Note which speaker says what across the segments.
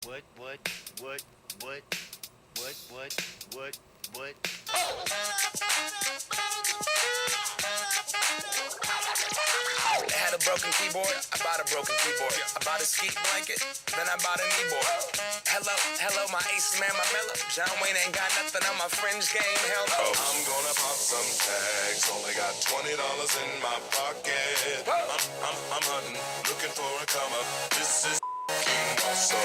Speaker 1: What, what, what, what, what, what, what, what?
Speaker 2: I had a broken keyboard, I bought a broken keyboard. I bought a ski blanket, then I bought a kneeboard. Hello, hello, my ace man, my mellow. John Wayne ain't got nothing on my fringe game, hell no.
Speaker 3: I'm gonna pop some tags, only got $20 in my pocket. I'm hunting, looking for a come up. This is awesome.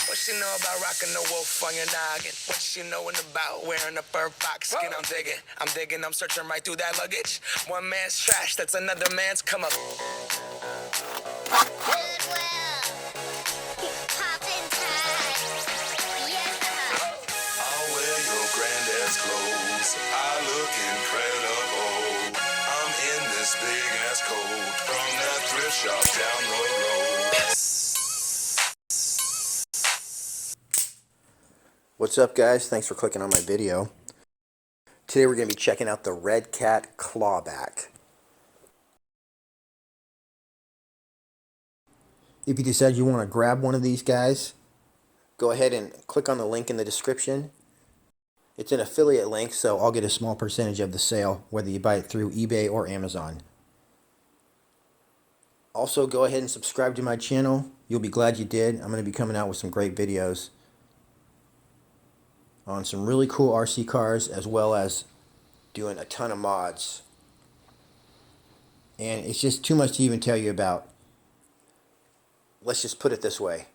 Speaker 2: What she know about rocking the wolf on your noggin? What she knowin' about wearing a fur fox skin? I'm digging, I'm searching right through that luggage. One man's trash, that's another man's come up.
Speaker 3: I'll wear your granddad's clothes. I look incredible. I'm in this big ass coat from that thrift shop down the road.
Speaker 4: What's up, guys? Thanks for clicking on my video. Today we're going to be checking out the Redcat Clawback. If you decide you want to grab one of these guys, go ahead and click on the link in the description. It's an affiliate link, so I'll get a small percentage of the sale, whether you buy it through eBay or Amazon. Also, go ahead and subscribe to my channel. You'll be glad you did. I'm going to be coming out with some great videos on some really cool RC cars, as well as doing a ton of mods. And it's just too much to even tell you about. Let's just put it this way.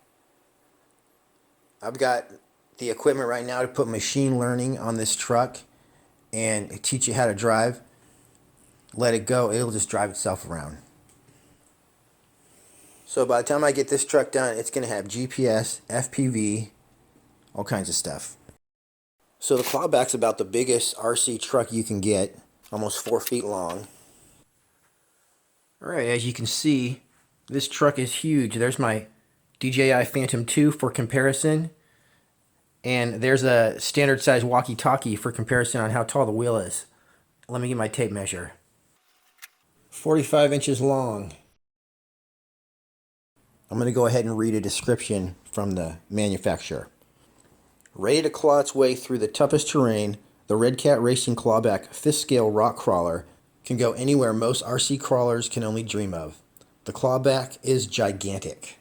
Speaker 4: I've got the equipment right now to put machine learning on this truck and teach you how to drive. Let it go, it'll just drive itself around. So by the time I get this truck done, it's going to have GPS, FPV, all kinds of stuff. So the Clawback's about the biggest RC truck you can get, almost 4 feet long. Alright, as you can see, this truck is huge. There's my DJI Phantom 2 for comparison. And there's a standard size walkie-talkie for comparison on how tall the wheel is. Let me get my tape measure. 45 inches long. I'm going to go ahead and read a description from the manufacturer. Ready to claw its way through the toughest terrain, the Redcat Racing Clawback 5th scale rock crawler can go anywhere most RC crawlers can only dream of. The Clawback is gigantic.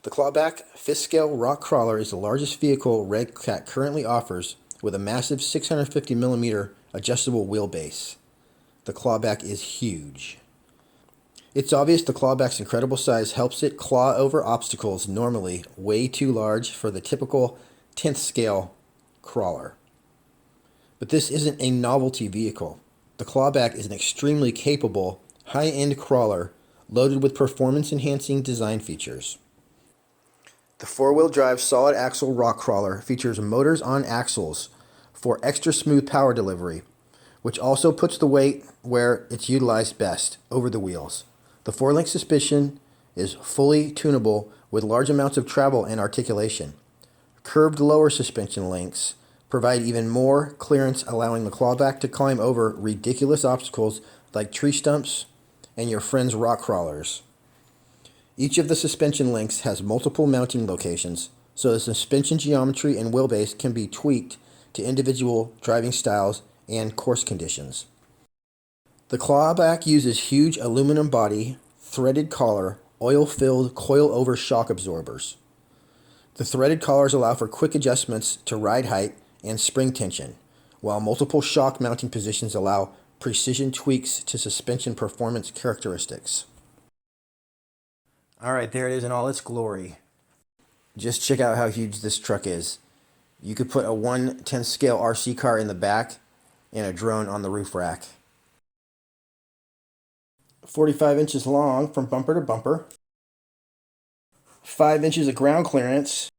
Speaker 4: The Clawback 5th scale rock crawler is the largest vehicle Redcat currently offers, with a massive 650mm adjustable wheelbase. The Clawback is huge. It's obvious the Clawback's incredible size helps it claw over obstacles normally way too large for the typical 10th scale crawler. But this isn't a novelty vehicle. The Clawback is an extremely capable, high-end crawler loaded with performance-enhancing design features. The 4-wheel drive solid axle rock crawler features motors on axles for extra smooth power delivery, which also puts the weight where it's utilized best, over the wheels. The 4-link suspension is fully tunable with large amounts of travel and articulation. Curved lower suspension links provide even more clearance, allowing the Clawback to climb over ridiculous obstacles like tree stumps and your friend's rock crawlers. Each of the suspension links has multiple mounting locations, so the suspension geometry and wheelbase can be tweaked to individual driving styles and course conditions. The Clawback uses huge aluminum body, threaded collar, oil-filled coil-over shock absorbers. The threaded collars allow for quick adjustments to ride height and spring tension, while multiple shock mounting positions allow precision tweaks to suspension performance characteristics. Alright, there it is in all its glory. Just check out how huge this truck is. You could put a 1/10 scale RC car in the back and a drone on the roof rack. 45 inches long from bumper to bumper. 5 inches of ground clearance.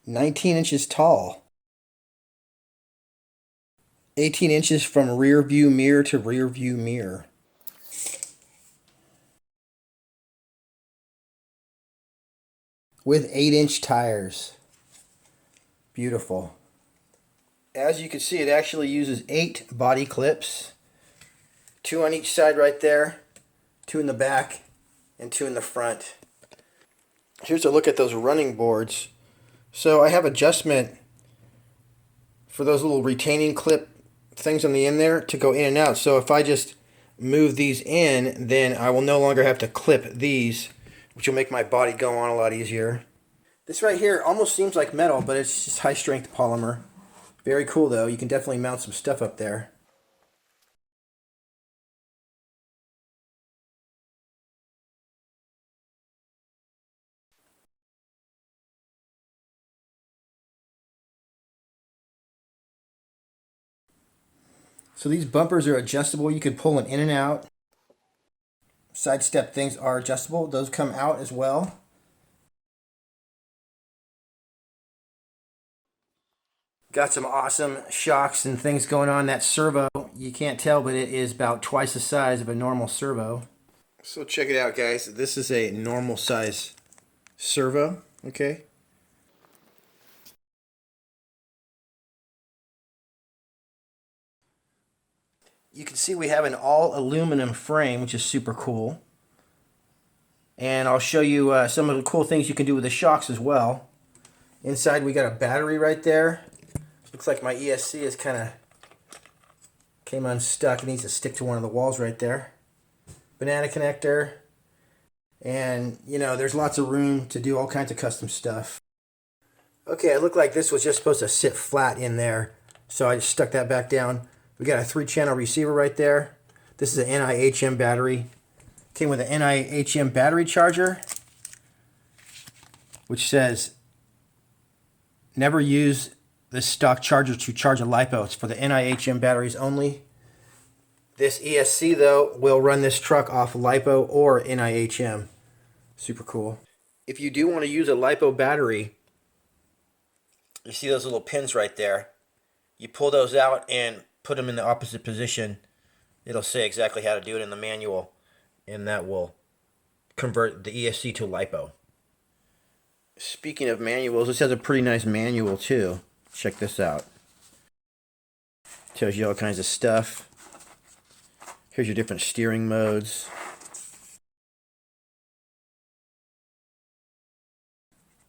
Speaker 4: 19 inches tall. 18 inches from rear view mirror to rear view mirror. With 8-inch tires. Beautiful. As you can see, it actually uses 8 body clips. 2 on each side right there, 2 in the back, and 2 in the front. Here's a look at those running boards. So I have adjustment for those little retaining clip things on the end there to go in and out. So if I just move these in, then I will no longer have to clip these, which will make my body go on a lot easier. This right here almost seems like metal, but it's just high strength polymer. Very cool though. You can definitely mount some stuff up there. So these bumpers are adjustable. You can pull them in and out. Side step things are adjustable. Those come out as well. Got some awesome shocks and things going on. That servo, you can't tell, but it is about twice the size of a normal servo. So check it out, guys. This is a normal size servo, okay? You can see we have an all aluminum frame, which is super cool. And I'll show you some of the cool things you can do with the shocks as well. Inside we got a battery right there. Looks like my ESC is kind of came unstuck. It needs to stick to one of the walls right there. Banana connector. And, you know, there's lots of room to do all kinds of custom stuff. Okay, it looked like this was just supposed to sit flat in there. So I just stuck that back down. We got a 3-channel receiver right there. This is an NIHM battery. Came with an NIHM battery charger, which says never use this stock charger to charge a LiPo. It's for the NIHM batteries only. This ESC though will run this truck off LiPo or NIHM. Super cool. If you do want to use a LiPo battery, you see those little pins right there. You pull those out and put them in the opposite position. It'll say exactly how to do it in the manual, and that will convert the ESC to LiPo. Speaking of manuals, this has a pretty nice manual too. Check this out. Tells you all kinds of stuff. Here's your different steering modes.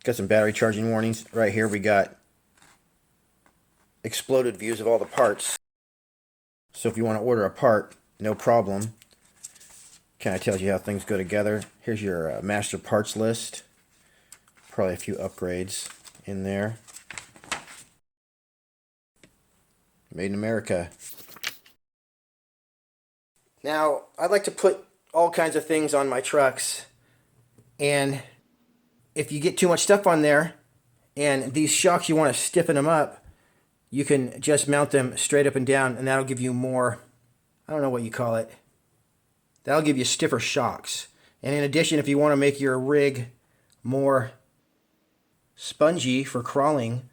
Speaker 4: Got some battery charging warnings. Right here we got exploded views of all the parts. So if you want to order a part, no problem. Kind of tells you how things go together. Here's your master parts list. Probably a few upgrades in there. Made in America. Now, I like to put all kinds of things on my trucks. And if you get too much stuff on there, and these shocks you want to stiffen them up, you can just mount them straight up and down, and that'll give you more, I don't know what you call it. That'll give you stiffer shocks. And in addition, if you want to make your rig more spongy for crawling,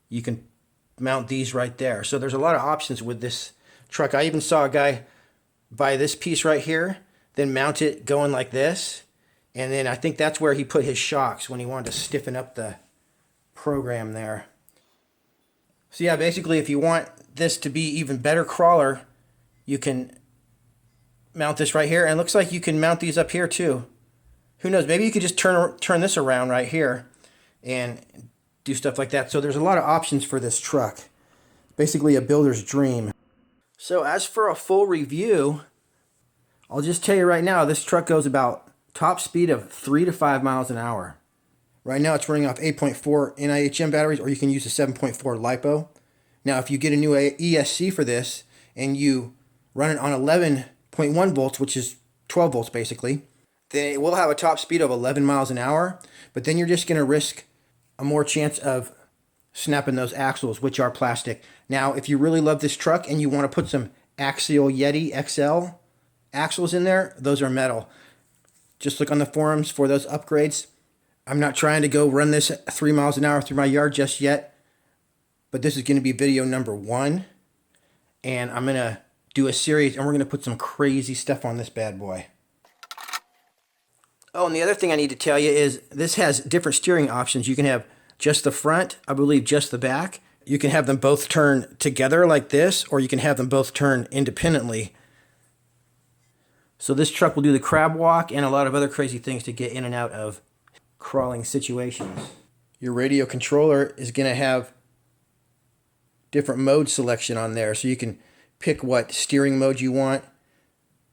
Speaker 4: you can mount these right there. So there's a lot of options with this truck. I even saw a guy buy this piece right here, then mount it going like this. And then I think that's where he put his shocks when he wanted to stiffen up the program there. So yeah, basically if you want this to be even better crawler, you can mount this right here. And it looks like you can mount these up here too. Who knows, maybe you could just turn this around right here and do stuff like that. So there's a lot of options for this truck. Basically a builder's dream. So as for a full review, I'll just tell you right now, this truck goes about top speed of 3 to 5 miles an hour. Right now it's running off 8.4 NIHM batteries, or you can use a 7.4 LiPo. Now if you get a new ESC for this and you run it on 11.1 volts, which is 12 volts basically, then it will have a top speed of 11 miles an hour, but then you're just going to risk a more chance of snapping those axles, which are plastic. Now if you really love this truck and you want to put some Axial Yeti XL axles in there, those are metal. Just look on the forums for those upgrades. I'm not trying to go run this at 3 miles an hour through my yard just yet, but this is going to be video number 1, and I'm going to do a series, and we're going to put some crazy stuff on this bad boy. Oh, and the other thing I need to tell you is this has different steering options. You can have just the front, I believe just the back. You can have them both turn together like this, or you can have them both turn independently. So this truck will do the crab walk and a lot of other crazy things to get in and out of crawling situations. Your radio controller is going to have different mode selection on there, so you can pick what steering mode you want,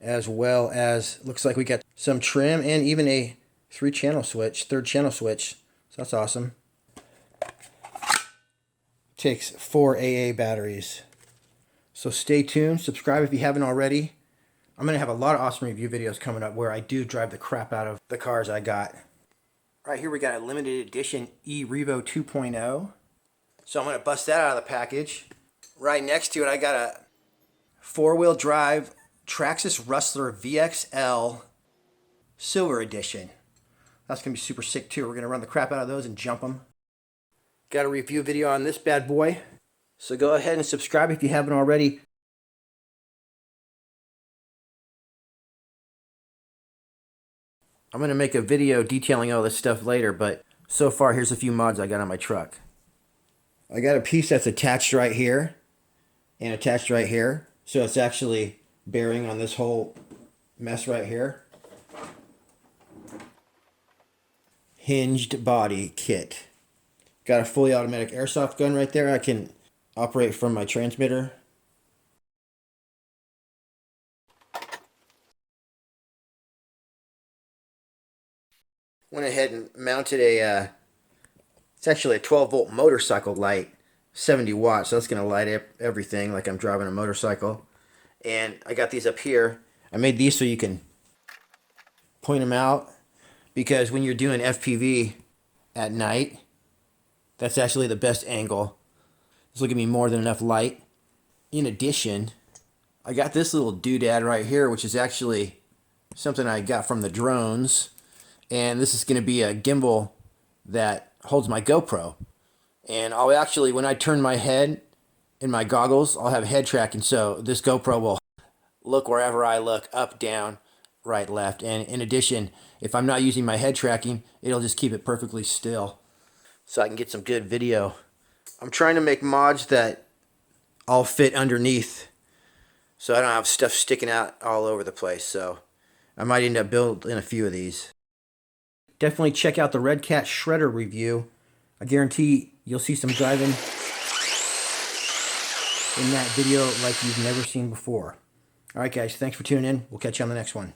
Speaker 4: as well as, looks like we got some trim and even a third channel switch. So that's awesome. Takes 4 AA batteries. So stay tuned, subscribe if you haven't already. I'm going to have a lot of awesome review videos coming up where I do drive the crap out of the cars I got. Right here we got a limited edition E-Revo 2.0. So I'm going to bust that out of the package. Right next to it I got a 4-wheel drive Traxxas Rustler VXL Silver Edition. That's going to be super sick too. We're going to run the crap out of those and jump them. Got a review video on this bad boy. So go ahead and subscribe if you haven't already. I'm going to make a video detailing all this stuff later, but so far here's a few mods I got on my truck. I got a piece that's attached right here and attached right here. So it's actually bearing on this whole mess right here. Hinged body kit. Got a fully automatic airsoft gun right there. I can operate from my transmitter. Went ahead and mounted a, it's actually a 12-volt motorcycle light, 70 watts, so that's going to light up everything like I'm driving a motorcycle. And I got these up here. I made these so you can point them out, because when you're doing FPV at night, that's actually the best angle. This will give me more than enough light. In addition, I got this little doodad right here, which is actually something I got from the drones. And this is going to be a gimbal that holds my GoPro. And I'll actually, when I turn my head in my goggles, I'll have head tracking. So this GoPro will look wherever I look, up, down, right, left. And in addition, if I'm not using my head tracking, it'll just keep it perfectly still, so I can get some good video. I'm trying to make mods that all fit underneath, so I don't have stuff sticking out all over the place. So I might end up building a few of these. Definitely check out the Redcat Shredder review. I guarantee you'll see some driving in that video like you've never seen before. Alright guys, thanks for tuning in. We'll catch you on the next one.